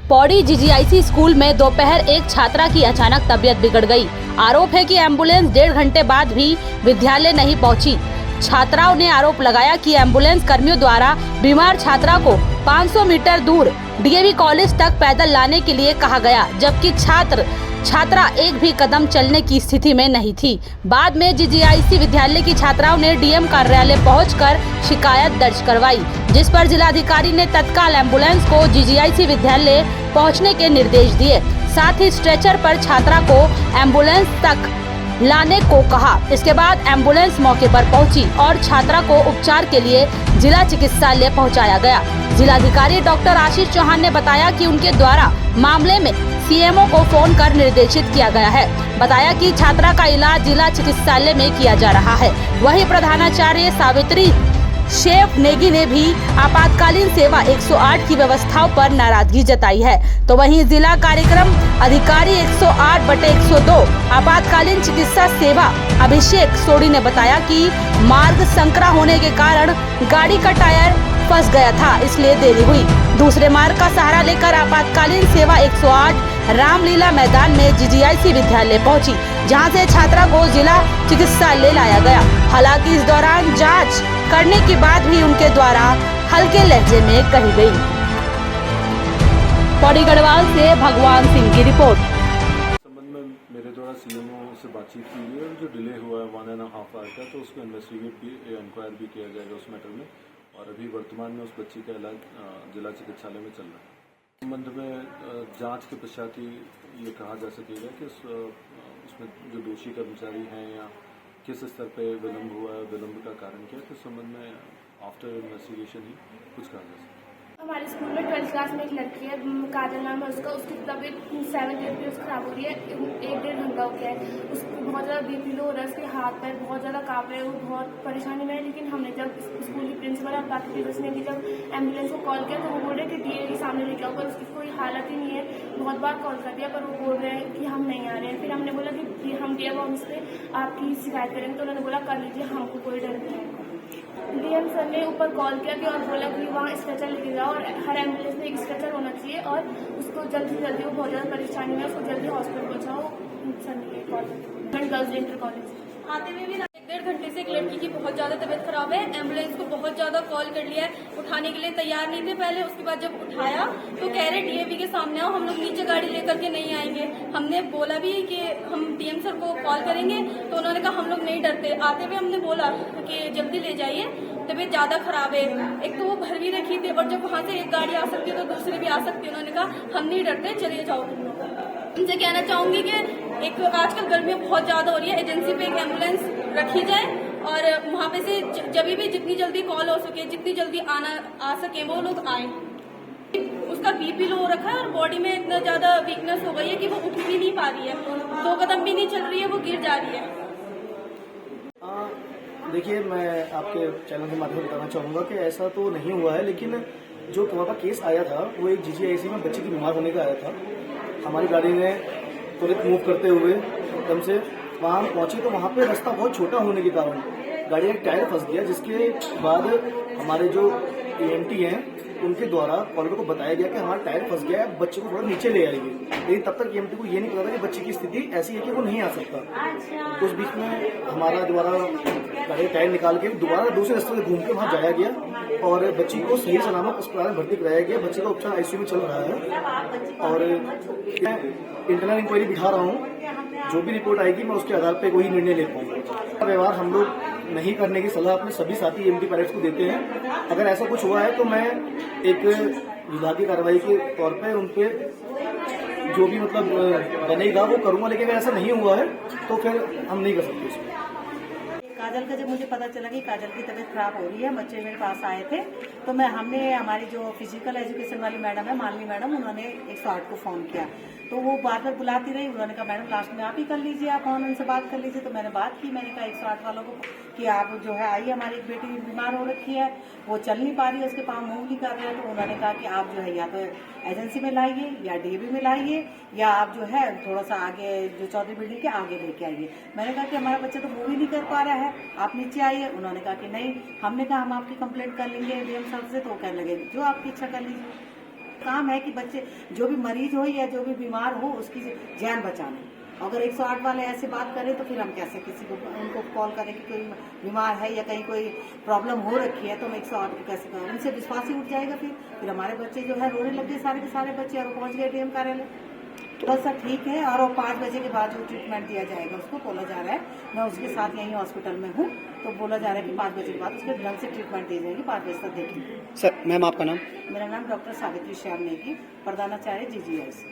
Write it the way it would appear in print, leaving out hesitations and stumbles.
Pauri GGIC school में दोपहर एक छात्रा की अचानक तबीयत बिगड़ गई। आरोप है कि एम्बुलेंस 1.5 घंटे बाद भी विद्यालय नहीं पहुंची। छात्राओं ने आरोप लगाया कि एम्बुलेंस कर्मियों द्वारा बीमार छात्रा को 500 मीटर दूर डीएवी कॉलेज तक पैदल लाने के लिए कहा गया, जबकि छात्रा एक भी कदम चलने की स्थिति में नहीं थी। बाद में जीजीआईसी विद्यालय की छात्राओं ने डीएम कार्यालय पहुंचकर शिकायत दर्ज करवाई, जिस पर जिलाधिकारी ने तत्काल एम्बुलेंस को जीजीआईसी विद्यालय पहुंचने के निर्देश दिए। साथ ही स्ट्रेचर पर छात्रा को एम्बुलेंस तक लाने को कहा। इसके बाद एम्बुलेंस मौके पर पहुंची और छात्रा को उपचार के लिए जिला चिकित्सालय पहुंचाया गया। जिलाधिकारी डॉक्टर आशीष चौहान ने बताया कि उनके द्वारा मामले में सीएमओ को फोन कर निर्देशित किया गया है। बताया कि छात्रा का इलाज जिला चिकित्सालय में किया जा रहा है। वहीं प्रधानाचार्य सावित्री शेफ नेगी ने भी आपातकालीन सेवा 108 की व्यवस्थाओं पर नाराजगी जताई है। तो वहीं जिला कार्यक्रम अधिकारी 108/102 आपातकालीन चिकित्सा सेवा अभिषेक सोडी ने बताया कि मार्ग संकरा होने के कारण गाड़ी का टायर फंस गया था, इसलिए देरी हुई। दूसरे मार्ग का सहारा लेकर आपातकालीन सेवा 108 रामलीला मैदान में जीजीआईसी विद्यालय पहुंची, जहां से छात्रा को जिला चिकित्सालय लाया गया। हालांकि इस दौरान जांच करने के बाद भी उनके द्वारा हल्के लहजे में कही गई। पौड़ी गढ़वाल से भगवान सिंह की रिपोर्ट। संबंध में मेरे द्वारा सीएमओ से बातचीत की गई और जो डिले हुआ है 1.5 आवर का, तो उसको इन्वेस्टिगेट भी इंक्वायर भी किया जाएगा उस मैटर में। और अभी वर्तमान में उस बच्ची का इलाज जिला चिकित्सालय में चल रहा है। संबंध में जांच के पश्चात ही ये कहा जा सकेगा कि उसमें जो दोषी कर्मचारी हैं या किस स्तर पे विलम्ब हुआ है, विलम्ब का कारण क्या है, तो संबंध में आफ्टर इन्वेस्टिगेशन ही कुछ कहा जा सकता है। हमारे स्कूल में 12th क्लास में एक लड़की है, काजल नाम है उसका। उसकी तबीयत 7 डेज पे खराब हो रही है, 1-1.5 घंटा हो गया है। उसको बहुत ज़्यादा बीपी लो हो रहा है, उसके हाथ पैर बहुत ज़्यादा काँप रहे हैं, वो बहुत परेशानी में है। लेकिन हमने जब स्कूल की प्रिंसिपल और बाकी टीचर्स ने भी जब एम्बुलेंस को कॉल किया तो वो बोल रहे कि डीए के सामने लेके आओ, पर उसकी कोई हालत ही नहीं है। बहुत बार कॉल कर दिया पर वो बोल रहे हैं कि हम नहीं आ रहे हैं। फिर हमने बोला कि हम डीएम ऑफिस पे आपकी शिकायत करेंगे, तो उन्होंने बोला कर लीजिए, हमको कोई डर नहीं है। डीएम सर ने ऊपर कॉल किया कि और बोला कि वहाँ स्ट्रेचर लेके जाओ और हर एम्बुलेंस में एक स्ट्रेचर होना चाहिए और उसको जल्दी से जल्दी, वो बहुत ज़्यादा परेशानी में, उसको जल्दी हॉस्पिटल पहुँचाओ। सर ने कॉल गर्ल्स इंटर कॉलेज आते हुए भी 1-1.5 घंटे से एक लड़की की बहुत ज्यादा तबीयत खराब है। एम्बुलेंस को बहुत ज्यादा कॉल कर लिया है, उठाने के लिए तैयार नहीं थे पहले। उसके बाद जब उठाया तो कह रहे डीएवी के सामने आओ, हम लोग नीचे गाड़ी लेकर के नहीं आएंगे। हमने बोला भी कि हम डीएम सर को कॉल करेंगे, तो उन्होंने कहा हम लोग नहीं डरते। आते हुए हमने बोला कि जल्दी ले जाइए, तबीयत ज्यादा खराब है। एक तो वो भर भी रखी थी और जब वहाँ से एक गाड़ी आ सकती है तो दूसरी भी आ सकती है। उन्होंने कहा हम नहीं डरते, चलिए जाओ तुम लोग। उनसे कहना चाहूंगी कि एक आजकल गर्मियाँ बहुत ज्यादा हो रही है, एजेंसी पे एक एम्बुलेंस रखी जाए और वहाँ पे से जब भी जितनी जल्दी कॉल हो सके, जितनी जल्दी आ सके वो लोग आए। उसका बीपी लो हो रखा है और बॉडी में इतना ज्यादा वीकनेस हो गई है कि वो उठ भी नहीं पा रही है, 2 कदम भी नहीं चल रही है, वो गिर जा रही है। देखिए, मैं आपके चैनल के माध्यम से बताना चाहूँगा कि ऐसा तो नहीं हुआ है, लेकिन जो हमारा केस आया था वो एक जीजीआईसी में बच्चे की बीमार होने का आया था। हमारी गाड़ी ने तुरंत मूव करते हुए एकदम से वहाँ पहुँचे, तो वहाँ पे रास्ता बहुत छोटा होने के कारण गाड़ी का टायर फंस गया, जिसके बाद हमारे जो EMT हैं उनके द्वारा कॉलेज को बताया गया कि हमारा टायर फंस गया है, बच्चे को थोड़ा नीचे ले आइए। लेकिन तब तक EMT को ये नहीं पता था कि बच्चे की स्थिति ऐसी है कि वो नहीं आ सकता। उस बीच में हमारा द्वारा गाड़ी टायर निकाल के दोबारा दूसरे रास्ते से घूम के वहाँ जाया गया और बच्ची को सही सलामत अस्पताल में भर्ती कराया गया। बच्चे का उपचार ICU में चल रहा है और मैं इंटरनल इंक्वायरी बिठा रहा हूँ। जो भी रिपोर्ट आएगी मैं उसके आधार पर कोई निर्णय ले पाऊंगा। व्यवहार हम लोग नहीं करने की सलाह अपने सभी साथी EMT पैरेंट्स को देते हैं। अगर ऐसा कुछ हुआ है तो मैं एक विभागीय कार्रवाई के तौर पे उन पे जो भी मतलब बनेगा वो करूंगा, लेकिन अगर ऐसा नहीं हुआ है तो फिर हम नहीं कर सकते इसमें। काजल का जब मुझे पता चला कि काजल की तबीयत खराब हो रही है, बच्चे मेरे पास आए थे, तो हमने हमारी जो फिजिकल एजुकेशन वाली मैडम है मालनी मैडम, उन्होंने 108 को फोन किया। तो वो बार बार बुलाती रही। उन्होंने कहा मैडम लास्ट में आप ही कर लीजिए, आप फोन उनसे बात कर लीजिए। तो मैंने बात की, मैंने कहा 108 वालों को कि आप जो है आइए, हमारी एक बेटी बीमार हो रखी है, वो चल नहीं पा रही है, उसके पाँव मूव नहीं कर रहे हैं। तो उन्होंने कहा कि आप जो है या तो एजेंसी में लाइए या DAV में लाइए, या आप जो है थोड़ा सा आगे जो चौधरी बिल्डिंग के आगे लेके आइए। मैंने कहा कि हमारा बच्चा तो मूव ही नहीं कर पा रहा है, आप नीचे आइए। उन्होंने कहा कि नहीं। हमने कहा हम आपकी कंप्लेंट कर लेंगे DM साहब से, तो वो कहने लगे जो आपकी इच्छा कर लीजिए। काम है कि बच्चे जो भी मरीज हो या जो भी बीमार हो उसकी जान बचाना। अगर 108 वाले ऐसे बात करें तो फिर हम कैसे किसी को उनको कॉल करें कि कोई बीमार है या कहीं कोई प्रॉब्लम हो रखी है तो हम 108 को कैसे करें? उनसे विश्वास ही उठ जाएगा। फिर हमारे बच्चे जो है रोने लगे सारे के सारे बच्चे और पहुंच गए डीएम कार्यालय। बस सर ठीक है। और वो 5 बजे के बाद जो ट्रीटमेंट दिया जाएगा उसको बोला जा रहा है, मैं उसके साथ यहीं हॉस्पिटल में हूँ, तो बोला जा रहा है कि 5 बजे के बाद उसके ढंग से ट्रीटमेंट दी जाएगी। 5 बजे तक देखेंगे। सर मैम आपका नाम? मेरा नाम डॉक्टर सावित्री श्याम नेगी, प्रधानाचार्य GGIC।